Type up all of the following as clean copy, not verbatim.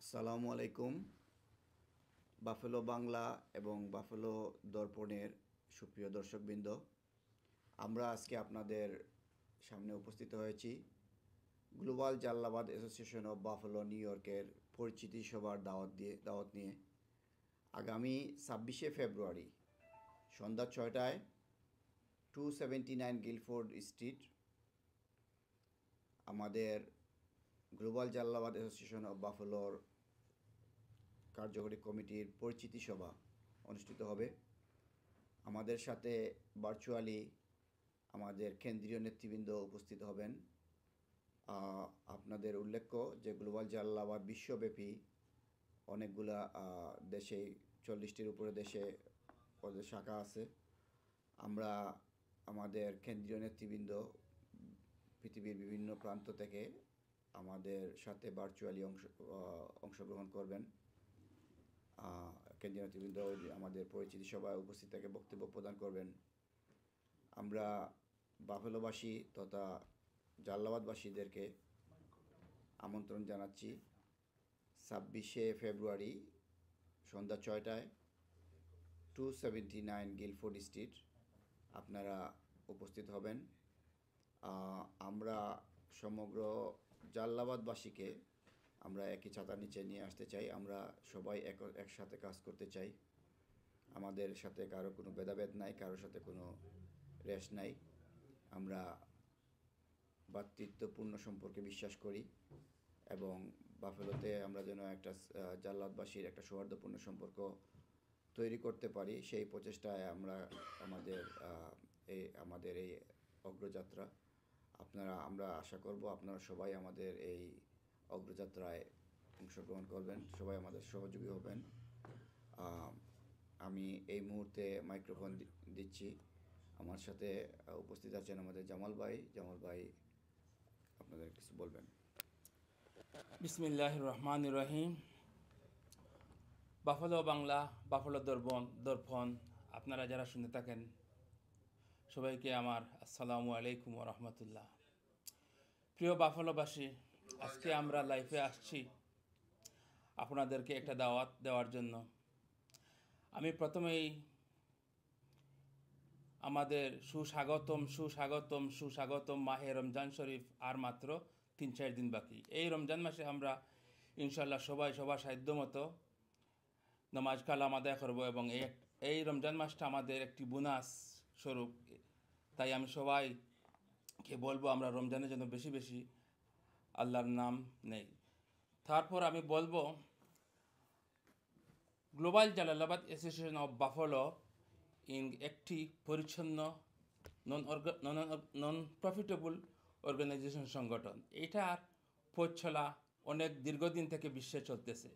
আসসালামু আলাইকুম। বাফেলো বাংলা এবং বাফেলো দর্পণের সুপ্রিয় দর্শকবৃন্দ, আমরা আজকে আপনাদের সামনে উপস্থিত হয়েছি global Jalalabad association of Buffalo New ইয়র্কের পরিচিতি সভার দাওয়াত নিয়ে। আগামী 26শে ফেব্রুয়ারি সন্ধ্যা 6টায় 279 গিলফোর্ড স্ট্রিট আমাদের গ্লোবাল জাল্লাবাদ অ্যাসোসিয়েশন অফ বাফেলোর কার্যকরী কমিটির পরিচিতি সভা অনুষ্ঠিত হবে। আমাদের সাথে ভার্চুয়ালি আমাদের কেন্দ্রীয় নেতৃবৃন্দ উপস্থিত হবেন। আপনাদের উল্লেখ্য যে গ্লোবাল জাল্লাবাদ বিশ্বব্যাপী অনেকগুলা দেশে 40টির উপরে দেশে ওদের শাখা আছে। আমরা আমাদের কেন্দ্রীয় নেতৃবৃন্দ পৃথিবীর বিভিন্ন প্রান্ত থেকে আমাদের সাথে ভার্চুয়ালি অংশগ্রহণ করবেন। কেন্দ্রীয় নেতৃবৃন্দ আমাদের পরিচিতি সভায় উপস্থিত থেকে বক্তব্য প্রদান করবেন। আমরা বাফেলোবাসী তথা জাল্লাবাদবাসীদেরকে আমন্ত্রণ জানাচ্ছি 26শে ফেব্রুয়ারি সন্ধ্যা 6টায় 279 গিলফোর্ড স্ট্রিট আপনারা উপস্থিত হবেন। আমরা সমগ্র জাল্লাবাদবাসীকে আমরা একই ছাতার নিচে নিয়ে আসতে চাই। আমরা সবাই একসাথে কাজ করতে চাই। আমাদের সাথে কারো কোনো ভেদাভেদ নাই, কারোর সাথে কোনো রেশ নাই। আমরা ভ্রাতৃত্বপূর্ণ সম্পর্কে বিশ্বাস করি এবং বাফেলোতে আমরা যেন একটা জাল্লাবাদবাসীর একটা সৌহার্দ্যপূর্ণ সম্পর্ক তৈরি করতে পারি, সেই প্রচেষ্টায় আমরা আমাদের এই অগ্রযাত্রা আমরা আশা করব আপনারা সবাই আমাদের এই অগ্রযাত্রায় অংশগ্রহণ করবেন, সবাই আমাদের সহযোগী হবেন। আমি এই মুহূর্তে মাইক্রোফোন দিচ্ছি। আমার সাথে উপস্থিত আছেন আমাদের জামাল ভাই আপনাদের কিছু বলবেন। বিসমিল্লাহির রহমানির রহিম। বাফেলো বাংলা, বাফেলো দর্পণ আপনারা যারা শুনে থাকেন সবাইকে আমার আসসালামু আলাইকুম ওয়া রাহমাতুল্লাহ। প্রিয় বাফেলোবাসী, আজকে আমরা লাইভে আসছি আপনাদেরকে একটা দাওয়াত দেওয়ার জন্য। আমি প্রথমেই আমাদের সুস্বাগতম মাহে রমজান শরীফ আর মাত্র 3-4 দিন বাকি। এই রমজান মাসে আমরা ইনশাল্লাহ সবাই সবার সাধ্য মতো নামাজ কালাম আদায় করবো এবং এই রমজান মাসটা আমাদের একটি বোনাস স্বরূপ। তাই আমি সবাইকে বলবো আমরা রমজানের জন্য বেশি বেশি আল্লাহর নাম নেই। তারপর আমি বলবো global Jalalabad association of buffalo একটি পরিচ্ছন্ন নন প্রফিটেবল অর্গানাইজেশন সংগঠন। এটার পথ চলা অনেক দীর্ঘদিন থেকে বিশ্বে চলতেছে।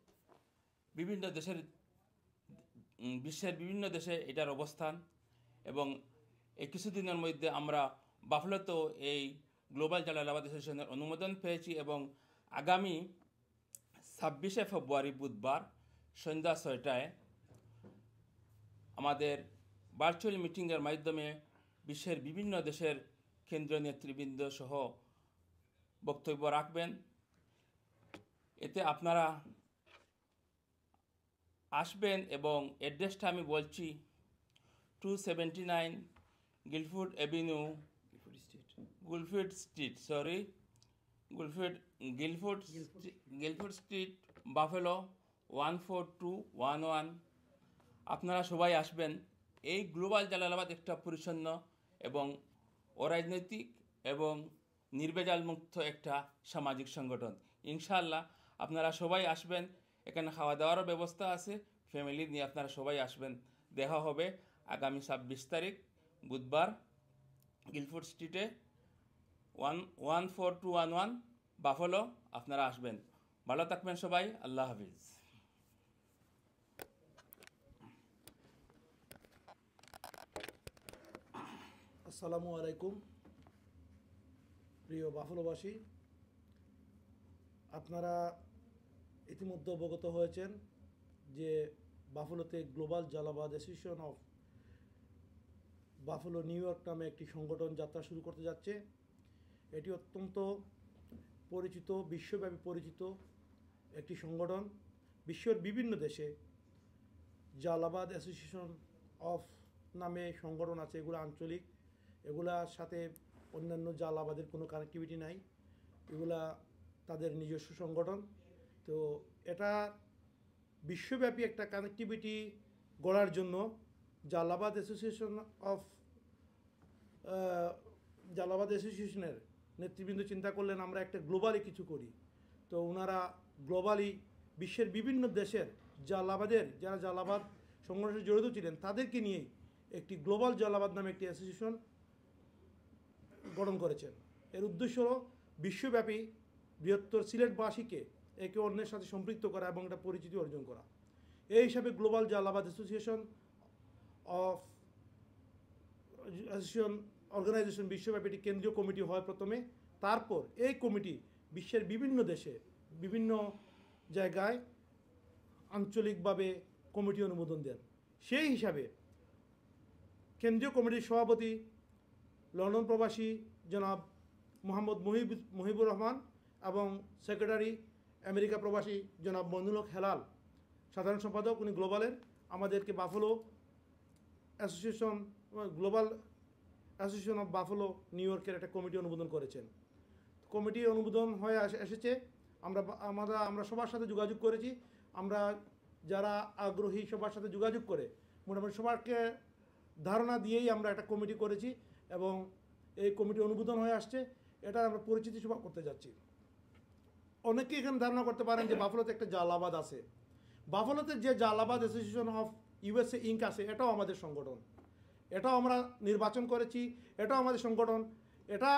বিশ্বের বিভিন্ন দেশে এটার অবস্থান এবং এই কিছুদিনের মধ্যে আমরা বাফেলোতেও এই গ্লোবাল জালালাবাদ অ্যাসোসিয়েশনের অনুমোদন পেয়েছি এবং আগামী 26শে ফেব্রুয়ারি বুধবার সন্ধ্যা 6টায় আমাদের ভার্চুয়াল মিটিংয়ের মাধ্যমে বিশ্বের বিভিন্ন দেশের কেন্দ্রীয় নেতৃবৃন্দ সহ বক্তব্য রাখবেন। এতে আপনারা আসবেন এবং অ্যাড্রেসটা আমি বলছি 279 Guilford avenue Guilford street Buffalo 14211। আপনারা সবাই আসবেন। এই গ্লোবাল জালালাবাদ একটা পরিচ্ছন্ন এবং অরাজনৈতিক এবং নির্ভেজাল মুক্ত একটা সামাজিক সংগঠন। ইনশাআল্লাহ আপনারা সবাই আসবেন। এখানে খাওয়া দাওয়ারও ব্যবস্থা আছে। ফ্যামিলি নিয়ে আপনারা সবাই আসবেন। দেখা হবে আগামী 26 তারিখ বুধবার গিলফোর্ড স্ট্রিটে 14211 বাফেলো। আপনারা আসবেন। ভালো থাকবেন সবাই। আল্লাহ হাফিজ। আসসালামু আলাইকুম প্রিয় বাফেলোবাসী, আপনারা ইতিমধ্যে অবগত হয়েছেন যে বাফেলোতে global Jalabad association of Buffalo New York নামে একটি সংগঠন যাত্রা শুরু করতে যাচ্ছে। এটি অত্যন্ত পরিচিত, বিশ্বব্যাপী পরিচিত একটি সংগঠন। বিশ্বের বিভিন্ন দেশে জালালাবাদ অ্যাসোসিয়েশন অফ নামে সংগঠন আছে, এগুলো আঞ্চলিক, এগুলার সাথে অন্যান্য জালালাবাদের কোনো কানেক্টিভিটি নাই, এগুলা তাদের নিজস্ব সংগঠন। তো এটা বিশ্বব্যাপী একটা কানেক্টিভিটি গড়ার জন্য জালালাবাদ অ্যাসোসিয়েশন অফ জালালাবাদ অ্যাসোসিয়েশনের নেতৃবৃন্দ চিন্তা করলেন আমরা একটা গ্লোবালি কিছু করি। তো ওনারা গ্লোবালি বিশ্বের বিভিন্ন দেশের জালালাবাদের যারা জালালাবাদ সংগঠনের সাথে জড়িত ছিলেন তাদেরকে নিয়েই একটি গ্লোবাল জালালাবাদ নামে একটি অ্যাসোসিয়েশন গঠন করেছেন। এর উদ্দেশ্য হল বিশ্বব্যাপী বৃহত্তর সিলেটবাসীকে একে অন্যের সাথে সম্পৃক্ত করা এবং একটা পরিচিতি অর্জন করা। এই হিসাবে গ্লোবাল জালালাবাদ অ্যাসোসিয়েশন অর্গানাইজেশন বিশ্বব্যাপী একটি কেন্দ্রীয় কমিটি হয় প্রথমে। তারপর এই কমিটি বিশ্বের বিভিন্ন দেশে বিভিন্ন জায়গায় আঞ্চলিকভাবে কমিটি অনুমোদন দেন। সেই হিসাবে কেন্দ্রীয় কমিটির সভাপতি লন্ডন প্রবাসী জনাব মোহাম্মদ মুহিবুর রহমান এবং সেক্রেটারি আমেরিকা প্রবাসী জনাব মইনুল হক হেলাল, সাধারণ সম্পাদক উনি গ্লোবালের, আমাদেরকে buffalo association global association of Buffalo New ইয়র্কের একটা কমিটি অনুমোদন করেছেন। কমিটি অনুমোদন হয়ে এসেছে। আমরা সবার সাথে যোগাযোগ করেছি। আমরা যারা আগ্রহী সবার সাথে যোগাযোগ করে মোটামুটি সবারকে ধারণা দিয়েই আমরা একটা কমিটি করেছি এবং এই কমিটি অনুমোদন হয়ে আসছে। এটা আমরা পরিচিতি সভা করতে যাচ্ছি। অনেকে এখানে ধারণা করতে পারেন যে বাফেলোতে একটা জালালাবাদ আছে। বাফেলোতে যে Jalalabad association of USA ink আছে, এটাও আমাদের সংগঠন, এটাও আমরা নির্বাচন করেছি, এটাও আমাদের সংগঠন, এটা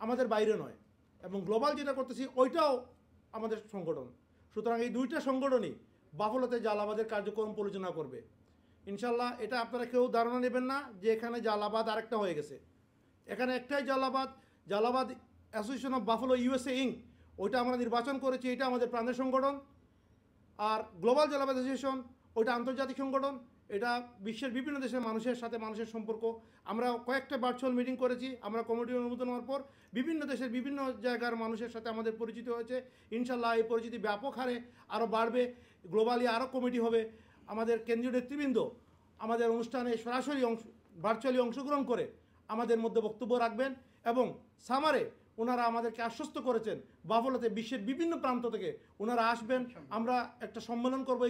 আমাদের বাইরে নয়। এবং গ্লোবাল যেটা করতেছি ওইটাও আমাদের সংগঠন। সুতরাং এই দুইটা সংগঠনই বাফেলোতে জালালাবাদের কার্যক্রম পরিচালনা করবে ইনশাল্লাহ। এটা আপনারা কেউ ধারণা নেবেন না যে এখানে জালালাবাদ আরেকটা হয়ে গেছে। এখানে একটাই Jalalabad association of buffalo USA ink, ওইটা আমরা নির্বাচন করেছি, এটা আমাদের প্রাণের সংগঠন। আর গ্লোবাল জালালাবাদ অ্যাসোসিয়েশন ওইটা আন্তর্জাতিক সংগঠন, এটা বিশ্বের বিভিন্ন দেশের মানুষের সাথে মানুষের সম্পর্ক। আমরা কয়েকটা ভার্চুয়াল মিটিং করেছি। আমরা কমিটি অনুমোদন হওয়ার পর বিভিন্ন দেশের বিভিন্ন জায়গার মানুষের সাথে আমাদের পরিচিতি হয়েছে। ইনশাল্লাহ এই পরিচিতি ব্যাপক হারে আরও বাড়বে। গ্লোবালি আরও কমিটি হবে। আমাদের কেন্দ্রীয় নেতৃবৃন্দ আমাদের অনুষ্ঠানে সরাসরি ভার্চুয়ালি অংশগ্রহণ করে আমাদের মধ্যে বক্তব্য রাখবেন এবং সামারে ওনারা আমাদেরকে আশ্বস্ত করেছেন বাফেলোতে বিশ্বের বিভিন্ন প্রান্ত থেকে ওনারা আসবেন। আমরা একটা সম্মেলন করব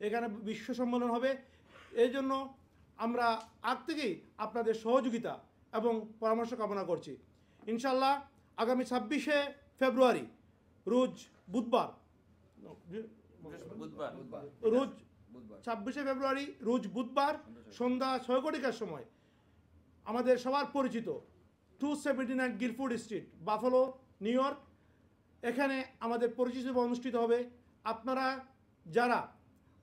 এখানে বিশ্ব সম্মেলন হবে। এই জন্য আমরা আগ থেকেই আপনাদের সহযোগিতা এবং পরামর্শ কামনা করছি। ইনশাল্লাহ আগামী 26শে ফেব্রুয়ারি রোজ বুধবার 26শে ফেব্রুয়ারি রোজ বুধবার সন্ধ্যা 6 ঘটিকার সময় আমাদের সবার পরিচিত 279 Guilford street, Buffalo, New York, এখানে আমাদের পরিচিতি সভা অনুষ্ঠিত হবে। আপনারা যারা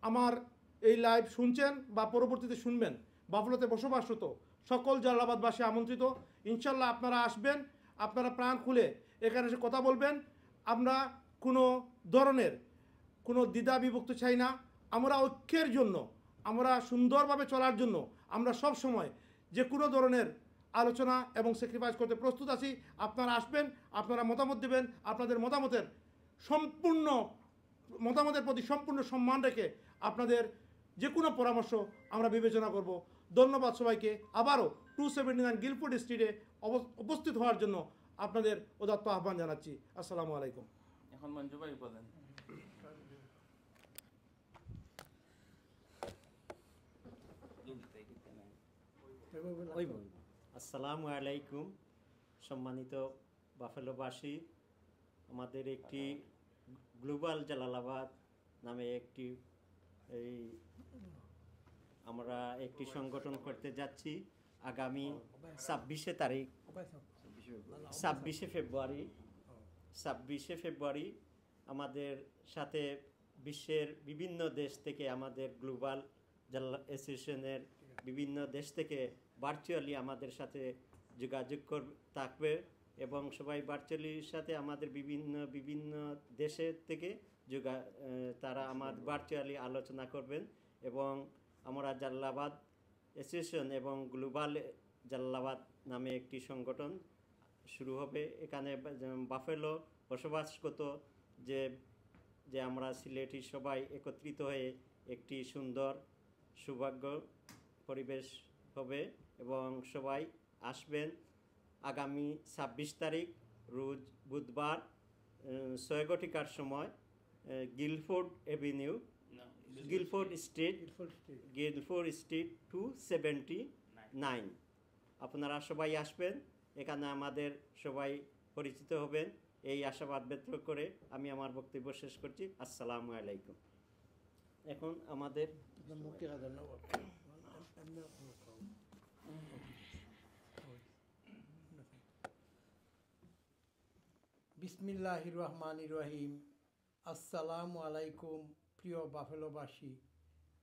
আমার এই লাইভ শুনছেন বা পরবর্তীতে শুনবেন, বাফেলোতে বসবাসরত সকল জালালাবাদবাসী আমন্ত্রিত। ইনশাল্লাহ আপনারা আসবেন, আপনারা প্রাণ খুলে এখানে এসে কথা বলবেন। আমরা কোনো ধরনের কোনো দ্বিধা বিভক্ত চাই না। আমরা ঐক্যের জন্য, আমরা সুন্দরভাবে চলার জন্য আমরা সব সময় যে কোনো ধরনের আলোচনা এবং স্যাক্রিফাইস করতে প্রস্তুত আছি। আপনারা আসবেন, আপনারা মতামত দেবেন। আপনাদের মতামতের প্রতি সম্পূর্ণ সম্মান রেখে আপনাদের যে কোনো পরামর্শ আমরা বিবেচনা করব। ধন্যবাদ সবাইকে। আবারও 279 গিলফোর্ড স্ট্রিটে উপস্থিত হওয়ার জন্য আপনাদের উদাত্ত আহ্বান জানাচ্ছি। আসসালামু আলাইকুম। এখন মঞ্জু ভাই বলেন। আসসালামু আলাইকুম। সম্মানিত বাফেলোবাসী, আমাদের একটি গ্লোবাল জালালাবাদ নামে আমরা একটি সংগঠন করতে যাচ্ছি আগামী 26শে ফেব্রুয়ারি। আমাদের সাথে বিশ্বের বিভিন্ন দেশ থেকে, আমাদের গ্লোবাল অ্যাসোসিয়েশনের বিভিন্ন দেশ থেকে ভার্চুয়ালি আমাদের সাথে যোগাযোগ থাকবে এবং সবাই ভার্চুয়ালির সাথে আমাদের বিভিন্ন দেশের থেকে তারা আমাদের ভার্চুয়ালি আলোচনা করবেন এবং আমরা জালালাবাদ অ্যাসোসিয়েশন এবং গ্লোবাল জালালাবাদ নামে একটি সংগঠন শুরু হবে। এখানে বাফেলো বসবাসকৃত যে যে আমরা সিলেটি সবাই একত্রিত হয়ে একটি সুন্দর সৌভাগ্য পরিবেশ হবে এবং সবাই আসবেন আগামী 26 তারিখ রোজ বুধবার 6 ঘটিকার সময় গিলফোর্ড এভিনিউ গিলফোর্ড স্ট্রিট 279। আপনারা সবাই আসবেন, এখানে আমাদের সবাই পরিচিত হবেন। এই আশাবাদ ব্যক্ত করে আমি আমার বক্তব্য শেষ করছি। আসসালামু আলাইকুম। এখন আমাদের বিসমিল্লাহির রহমানির রহিম। আসসালামু আলাইকুম প্রিয় বাফেলোবাসী,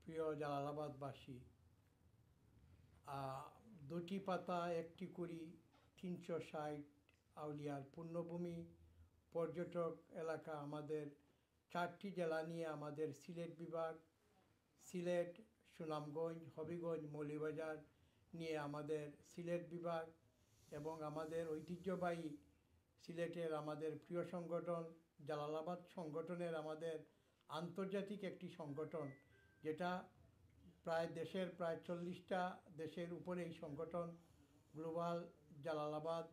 প্রিয় জালালাবাদবাসী। দুটি পাতা একটি কুড়ি 360 আউলিয়ার পূর্ণভূমি পর্যটক এলাকা আমাদের 4টি জেলা নিয়ে আমাদের সিলেট বিভাগ, সিলেট, সুনামগঞ্জ, হবিগঞ্জ, মৌলভীবাজার নিয়ে আমাদের সিলেট বিভাগ এবং আমাদের ঐতিহ্যবাহী সিলেটের আমাদের প্রিয় সংগঠন জালালাবাদ সংগঠনের আমাদের আন্তর্জাতিক একটি সংগঠন, যেটা প্রায় দেশের প্রায় 40টা দেশের উপরে এই সংগঠন গ্লোবাল জালালাবাদ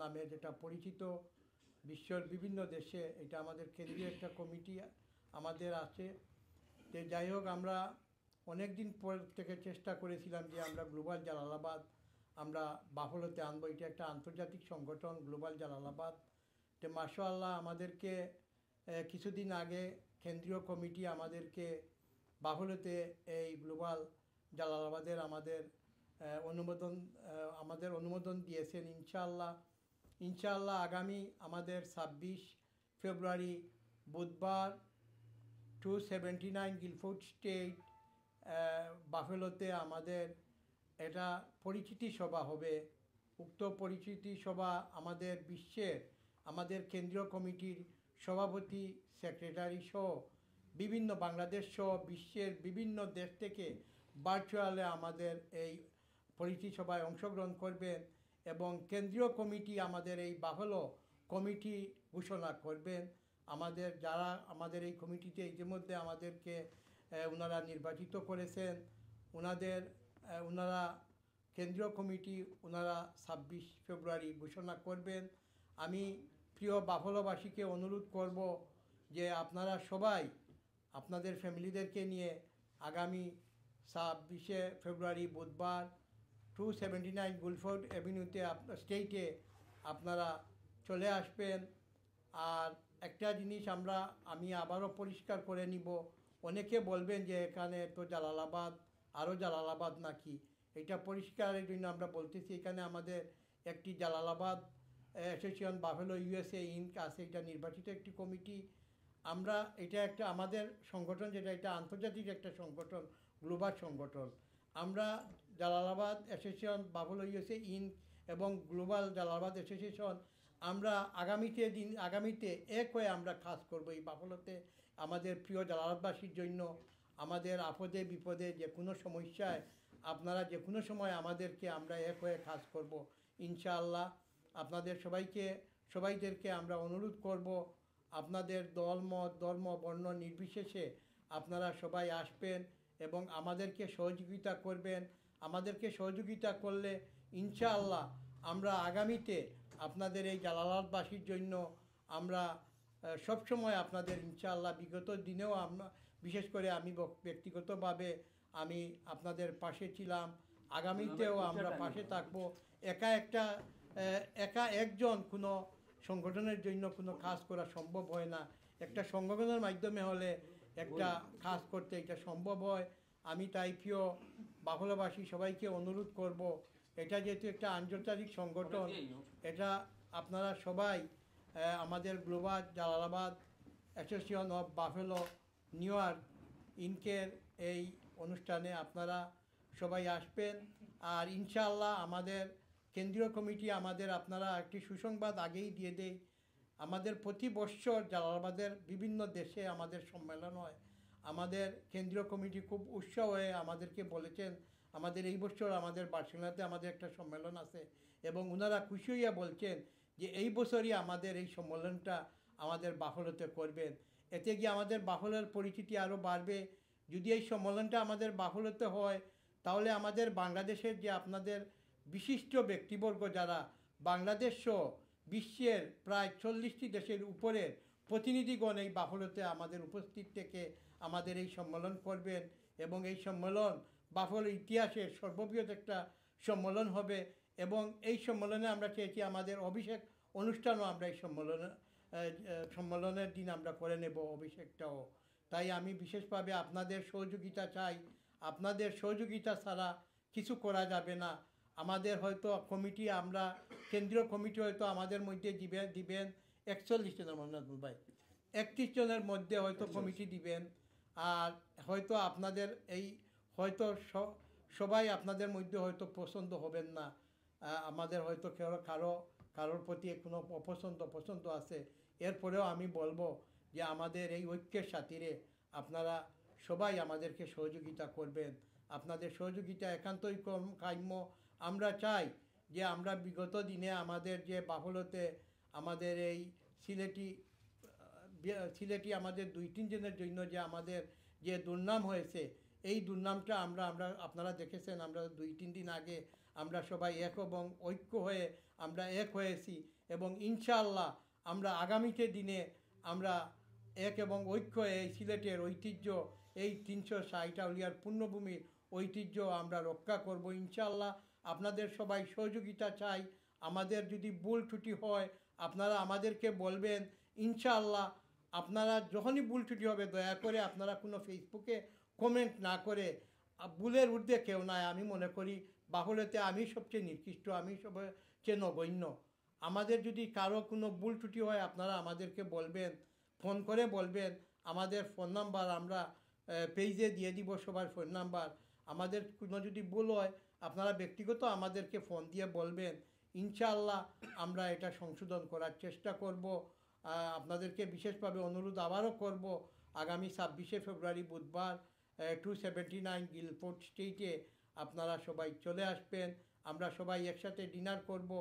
নামে যেটা পরিচিত বিশ্বের বিভিন্ন দেশে। এটা আমাদের কেন্দ্রীয় একটা কমিটি আমাদের আছে। যে যাই হোক, আমরা অনেক দিন পর থেকে চেষ্টা করেছিলাম যে আমরা গ্লোবাল জালালাবাদ আমরা বাফলোতে আনবো। এটা একটা আন্তর্জাতিক সংগঠন গ্লোবাল জালালাবাদ। তো মাশাআল্লাহ আমাদেরকে কিছুদিন আগে কেন্দ্রীয় কমিটি আমাদেরকে বাফলোতে এই গ্লোবাল জালালাবাদের অনুমোদন দিয়েছেন। ইনশাআল্লাহ আগামী আমাদের 26 ফেব্রুয়ারি বুধবার 279 গিলফোর্ড স্ট্রিট বাফেলোতে আমাদের এটা পরিচিতি সভা হবে। উক্ত পরিচিতি সভা আমাদের বিশ্বের আমাদের কেন্দ্রীয় কমিটির সভাপতি, সেক্রেটারি সহ বিভিন্ন বাংলাদেশ সহ বিশ্বের বিভিন্ন দেশ থেকে ভার্চুয়ালে আমাদের এই পরিচিতি সভায় অংশগ্রহণ করবেন এবং কেন্দ্রীয় কমিটি আমাদের এই বাফেলো কমিটি ঘোষণা করবেন। যারা আমাদের এই কমিটিতে ইতিমধ্যে আমাদেরকে ওনারা নির্বাচিত করেছেন, ওনারা কেন্দ্রীয় কমিটি 26 ফেব্রুয়ারি ঘোষণা করবেন। আমি প্রিয় বাফেলোবাসীকে অনুরোধ করব যে আপনারা সবাই আপনাদের ফ্যামিলিদেরকে নিয়ে আগামী 26 ফেব্রুয়ারি বুধবার 279 গুলফোর্ড এভিনিউতে স্টেটে আপনারা চলে আসবেন। আর একটা জিনিস আমি আবারও পরিষ্কার করে নিব, অনেকে বলবেন যে এখানে তো জালালাবাদ, আরও জালালাবাদ নাকি। এটা পরিষ্কারের জন্য আমরা বলতেছি, এখানে আমাদের একটি Jalalabad association Buffalo USA Inc আছে, এটা নির্বাচিত একটি কমিটি। এটা একটা আমাদের সংগঠন, যেটা এটা আন্তর্জাতিক একটা সংগঠন, গ্লোবাল সংগঠন। আমরা Jalalabad association Buffalo USA Inc এবং গ্লোবাল জালালাবাদ অ্যাসোসিয়েশন আমরা আগামীতে এক হয়ে আমরা কাজ করব এই বাফেলোতে আমাদের প্রিয় জালালাবাদবাসীর জন্য। আমাদের আপদে বিপদে যে কোনো সমস্যায় আপনারা যে কোনো সময় আমরা এক হয়ে কাজ করব ইনশাআল্লাহ। আপনাদের সবাইদেরকে আমরা অনুরোধ করব, আপনাদের দল মত ধর্ম বর্ণ নির্বিশেষে আপনারা সবাই আসবেন এবং আমাদেরকে সহযোগিতা করবেন। আমাদেরকে সহযোগিতা করলে ইনশাআল্লাহ আমরা আগামীতে আপনাদের এই জালালাবাদবাসীর জন্য আমরা সবসময় আপনাদের ইনশাআল্লাহ বিগত দিনেও বিশেষ করে আমি ব্যক্তিগতভাবে আমি আপনাদের পাশে ছিলাম, আগামীতেও আমরা পাশে থাকব। একা একজন কোনো সংগঠনের জন্য কোনো কাজ করা সম্ভব হয় না, একটা সংগঠনের মাধ্যমে হলে একটা কাজ করতে এটা সম্ভব হয়। আমি তাই প্রিয় বাফেলোবাসী সবাইকে অনুরোধ করব, এটা যেহেতু একটা আন্তর্জাতিক সংগঠন, এটা আপনারা সবাই আমাদের global Jalalabad association of Buffalo New York ইনকের এই অনুষ্ঠানে আপনারা সবাই আসবেন। আর ইনশাআল্লাহ আমাদের কেন্দ্রীয় কমিটি আপনারা একটি সুসংবাদ আগেই দিয়ে দেয়, আমাদের প্রতি বৎসর জালালাবাদের বিভিন্ন দেশে আমাদের সম্মেলন হয়। আমাদের কেন্দ্রীয় কমিটি খুব উৎসাহ হয়ে আমাদেরকে বলেছেন আমাদের এই বছর আমাদের বার্সেলোনাতে আমাদের একটা সম্মেলন আছে এবং ওনারা খুশি হইয়া বলছেন যে এই বছরই আমাদের এই সম্মেলনটা আমাদের বাফেলোতে করবেন। এতে গিয়ে আমাদের বাফলের পরিচিতি আরও বাড়বে। যদি এই সম্মেলনটা আমাদের বাফলতে হয় তাহলে আমাদের বাংলাদেশের যে আপনাদের বিশিষ্ট ব্যক্তিবর্গ যারা বাংলাদেশ সহ বিশ্বের প্রায় 40টি দেশের উপরে প্রতিনিধিগণ এই বাফলতে আমাদের উপস্থিত থেকে আমাদের এই সম্মেলন করবেন এবং এই সম্মেলন বাফলের ইতিহাসের সর্ববৃহৎ একটা সম্মেলন হবে। এবং এই সম্মেলনে আমরা চেয়েছি আমাদের অভিষেক অনুষ্ঠানও আমরা এই সম্মেলনের দিন আমরা করে নেব অভিষেকটাও। তাই আমি বিশেষভাবে আপনাদের সহযোগিতা চাই। আপনাদের সহযোগিতা ছাড়া কিছু করা যাবে না। আমাদের হয়তো কমিটি, আমরা কেন্দ্রীয় কমিটি হয়তো আমাদের মধ্যে দিবেন 41 জনের মনে ভাই 31 জনের মধ্যে হয়তো কমিটি দিবেন। আর হয়তো আপনাদের এই হয়তো সবাই আপনাদের মধ্যে হয়তো পছন্দ হবেন না। আমাদের হয়তো কারোর প্রতি কোনো পছন্দ আছে। এরপরেও আমি বলবো যে আমাদের এই ঐক্যের সাথীরে আপনারা সবাই আমাদেরকে সহযোগিতা করবেন। আপনাদের সহযোগিতা একান্তই কাম্য। আমরা চাই যে আমরা বিগত দিনে আমাদের যে বাফলতে আমাদের এই সিলেটি আমাদের 2-3 জনের জন্য যে আমাদের যে দুর্নাম হয়েছে, এই দুর্নামটা আমরা আপনারা দেখেছেন, আমরা 2-3 দিন আগে আমরা সবাই এক এবং ঐক্য হয়ে আমরা এক হয়েছি এবং ইনশাআল্লাহ আমরা আগামীতে দিনে আমরা এক এবং ঐক্য হয়ে এই সিলেটের ঐতিহ্য, এই 360 আউলিয়ার পুণ্যভূমির ঐতিহ্য আমরা রক্ষা করব ইনশাআল্লাহ। আপনাদের সবাই সহযোগিতা চাই। আমাদের যদি ভুল ত্রুটি হয় আপনারা আমাদেরকে বলবেন ইনশাআল্লাহ। আপনারা যখনই ভুল ত্রুটি হবে দয়া করে আপনারা কোনো ফেসবুকে কমেন্ট না করে, ভুলের ঊর্ধ্বে কেউ নাই। আমি মনে করি বাফলতে আমি সবচেয়ে নিকৃষ্ট, আমি সবচেয়ে নগণ্য। আমাদের যদি কারো কোনো ভুল ত্রুটি হয় আপনারা আমাদেরকে বলবেন, ফোন করে বলবেন। আমাদের ফোন নাম্বার আমরা পেজে দিয়ে দিব, সবার ফোন নাম্বার। আমাদের কোনো যদি ভুল হয় আপনারা ব্যক্তিগত আমাদেরকে ফোন দিয়ে বলবেন। ইনশাআল্লাহ আমরা এটা সংশোধন করার চেষ্টা করব। আপনাদেরকে বিশেষভাবে অনুরোধ আবারও করব, আগামী 26শে ফেব্রুয়ারি বুধবার 279 গিলফোর্ড স্ট্রিটে আপনারা সবাই চলে আসবেন। আমরা সবাই একসাথে ডিনার করব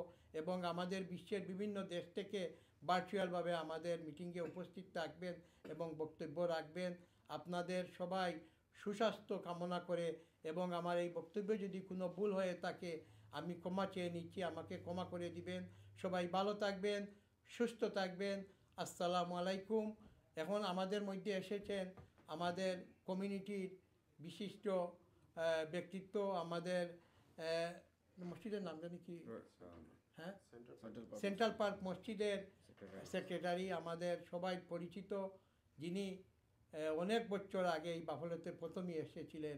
এবং আমাদের বিশ্বের বিভিন্ন দেশ থেকে ভার্চুয়ালভাবে আমাদের মিটিংয়ে উপস্থিত থাকবেন এবং বক্তব্য রাখবেন। আপনাদের সবাই সুস্বাস্থ্য কামনা করে এবং আমার এই বক্তব্যে যদি কোনো ভুল হয়ে থাকে আমি ক্ষমা চেয়ে নিচ্ছি, আমাকে ক্ষমা করে দিবেন। সবাই ভালো থাকবেন, সুস্থ থাকবেন। আসসালামু আলাইকুম। এখন আমাদের মধ্যে এসেছেন আমাদের কমিউনিটির বিশিষ্ট ব্যক্তিত্ব, আমাদের মসজিদের নাম জানি কি, হ্যাঁ, সেন্ট্রাল পার্ক মসজিদের সেক্রেটারি, আমাদের সবাই পরিচিত, যিনি অনেক বছর আগে এই বাফলতে প্রথমে এসেছিলেন।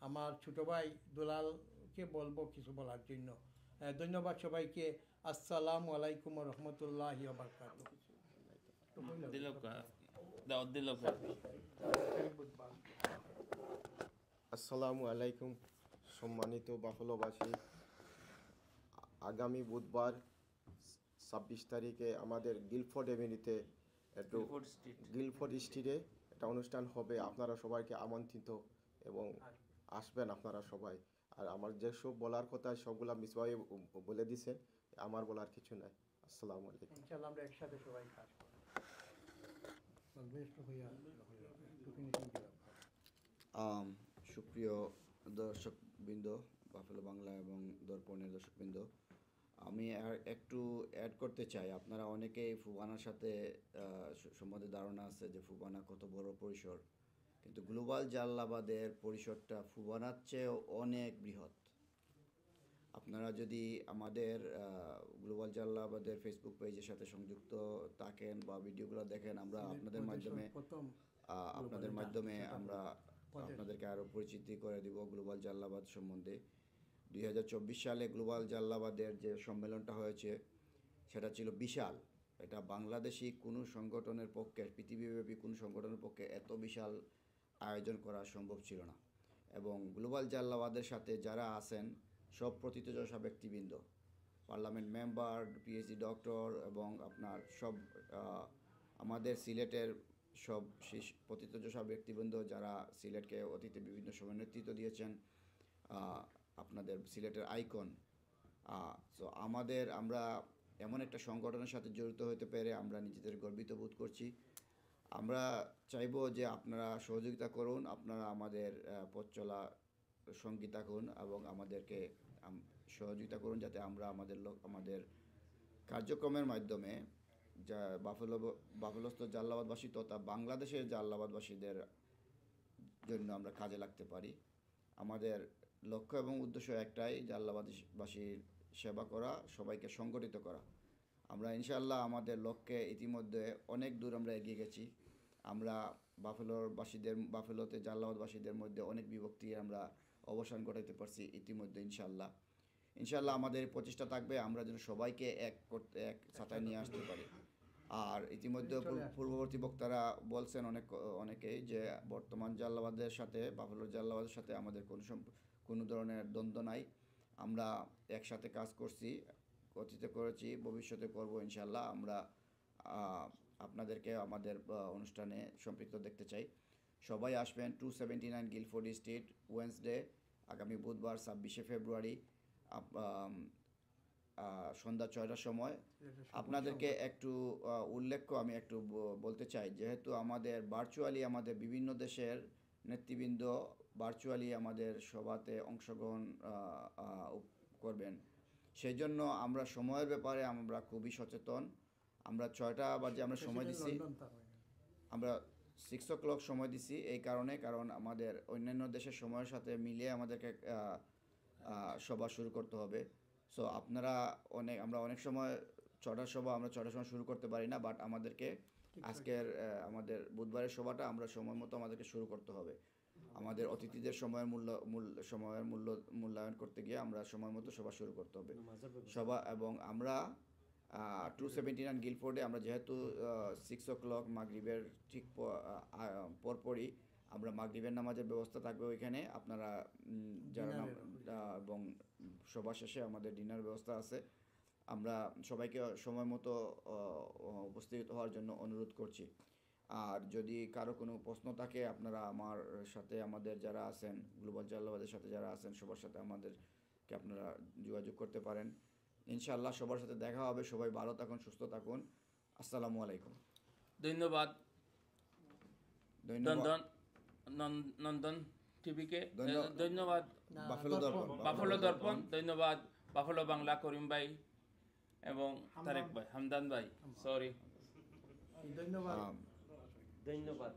আমার ছোটো ভাই দুলালকে বলবো কিছু বলার জন্য। ধন্যবাদ সবাইকে। আসসালামু আলাইকুম রহমতুল্লাহি ওয়া বারাকাতুহু। আসসালামু আলাইকুম সম্মানিত বাফলবাসী। আগামী বুধবার 26 তারিখে আমাদের গিলফোর্ড এভিনিউতে গিলফোর্ড স্ট্রিটে একটা অনুষ্ঠান হবে। আপনারা সবাইকে আমন্ত্রিত এবং আসবেন আপনারা সবাই। আর আমার যেসব বলার কথা সবগুলা মিসবাই বলে দিছেন, আমার বলার কিছু নাই। আসসালামু আলাইকুম। ইনশাআল্লাহ আমরা একসাথে সবাই খাবো। সুপ্রিয় দর্শকবৃন্দ, বাফেলো বাংলা এবং দর্পণের দর্শকবৃন্দ, আমি আর একটু অ্যাড করতে চাই। আপনারা অনেকেই ফুবানার সাথে সম্বন্ধে ধারণা আছে যে ফুবানা কত বড় পরিসর, কিন্তু গ্লোবাল জালালাবাদের পরিসরটা ফুবানার চেয়েও অনেক বৃহৎ। আপনারা যদি আমাদের গ্লোবাল জালালাবাদের ফেসবুক পেজের সাথে সংযুক্ত থাকেন বা ভিডিওগুলো দেখেন, আমরা আপনাদের মাধ্যমে আমরা আপনাদেরকে আরও পরিচিতি করে দিব গ্লোবাল জালালাবাদ সম্বন্ধে। 2024 সালে গ্লোবাল জালালাবাদের যে সম্মেলনটা হয়েছে সেটা ছিল বিশাল। এটা বাংলাদেশি কোনো সংগঠনের পক্ষে, পৃথিবীব্যাপী কোনো সংগঠনের পক্ষে এত বিশাল আয়োজন করা সম্ভব ছিল না। এবং গ্লোবাল জালালাবাদের সাথে যারা আছেন সব প্রথিতযশা ব্যক্তিবৃন্দ, পার্লামেন্ট মেম্বার, পিএইচডি ডক্টর এবং আপনার সব আমাদের সিলেটের সব প্রথিতযশা ব্যক্তিবৃন্দ যারা সিলেটকে অতীতে বিভিন্ন সময় নেতৃত্ব দিয়েছেন, আপনাদের সিলেটের আইকন। সো আমরা এমন একটা সংগঠনের সাথে জড়িত হতে পেরে আমরা নিজেদের গর্বিত বোধ করছি। আমরা চাইবো যে আপনারা সহযোগিতা করুন, আপনারা আমাদের পথ চলা সঙ্গী থাকুন এবং আমাদেরকে সহযোগিতা করুন, যাতে আমরা আমাদের কার্যক্রমের মাধ্যমে যা বাফেলোস্থ জাল্লাবাদবাসী তথা বাংলাদেশের জাল্লাবাদবাসীদের জন্য আমরা কাজে লাগতে পারি। আমাদের লক্ষ্য এবং উদ্দেশ্য একটাই, জাল্লাবাদবাসীর সেবা করা, সবাইকে সংগঠিত করা। আমরা ইনশাআল্লাহ আমাদের লক্ষ্যে ইতিমধ্যে অনেক দূর আমরা এগিয়ে গেছি। আমরা বাফেলোতে জাল্লাবাদবাসীদের মধ্যে অনেক বিভক্তি আমরা অবসান ঘটাইতে পারছি ইতিমধ্যে ইনশাআল্লাহ আমাদের প্রচেষ্টা থাকবে আমরা যেন সবাইকে এক ছাতায় নিয়ে আসতে পারি। আর ইতিমধ্যে পূর্ববর্তী বক্তারা বলছেন অনেকেই যে বর্তমান জাল্লাবাদের সাথে বাফেলোর জাল্লাবাদের সাথে আমাদের কোনো ধরনের দ্বন্দ্ব নাই। আমরা একসাথে কাজ করছি, অতীতে করেছি, ভবিষ্যতে করব ইনশাআল্লাহ। আমরা আপনাদেরকে আমাদের অনুষ্ঠানে সম্পৃক্ত দেখতে চাই। সবাই আসবেন 279 গিলফোর্ড স্ট্রিট, ওয়েডনেসডে আগামী বুধবার 26শে ফেব্রুয়ারি সন্ধ্যা 6টার সময়। আপনাদেরকে একটু উল্লেখ্য আমি একটু বলতে চাই, যেহেতু আমাদের ভার্চুয়ালি আমাদের বিভিন্ন দেশের নেতৃবৃন্দ ভার্চুয়ালি আমাদের সভাতে অংশগ্রহণ করবেন, সেই জন্য আমরা সময়ের ব্যাপারে আমরা খুবই সচেতন। আমরা 6টা বাজে আমরা সময় দিচ্ছি, আমরা 6 o'clock সময় দিচ্ছি এই কারণ আমাদের অন্যান্য দেশের সময়ের সাথে মিলিয়ে আমাদেরকে সভা শুরু করতে হবে। সো আমরা অনেক সময় 6টার সভা আমরা 6টার সময় শুরু করতে পারি না, বাট আমাদেরকে আজকের আমাদের বুধবারের সভাটা আমরা সময় মতো আমাদেরকে শুরু করতে হবে। আমাদের অতিথিদের সময়ের মূল্যায়ন করতে গিয়ে আমরা সময় মতো সভা শুরু করতে হবে এবং আমরা 279 গিলফোর্ডে আমরা যেহেতু 6 o'clock মাগরিবের ঠিক পরপরই আমরা মাগরিবের নামাজের ব্যবস্থা থাকবে ওইখানে। আপনারা যারা এবং সভা শেষে আমাদের ডিনার ব্যবস্থা আছে। আমরা সবাইকে সময় মতো উপস্থিত হওয়ার জন্য অনুরোধ করছি। আর যদি কারো কোনো প্রশ্ন থাকে আপনারা আমাদের যারা আছেন গ্লোবাল জাল্লাবাদের সাথে যারা আছেন সবার সাথে আমাদেরকে আপনারা যোগাযোগ করতে পারেন। ইনশাআল্লাহ সবার সাথে দেখা হবে। সবাই ভালো থাকুন, সুস্থ থাকুন। আসসালামু আলাইকুম। ধন্যবাদ নন্দন টিভিকে, ধন্যবাদ বাফেলো দর্পণ, ধন্যবাদ বাফেলো বাংলা করিম ভাই এবং তারেক ভাই, হামদান ভাই, সরি, ধন্যবাদ। ধন্যবাদ।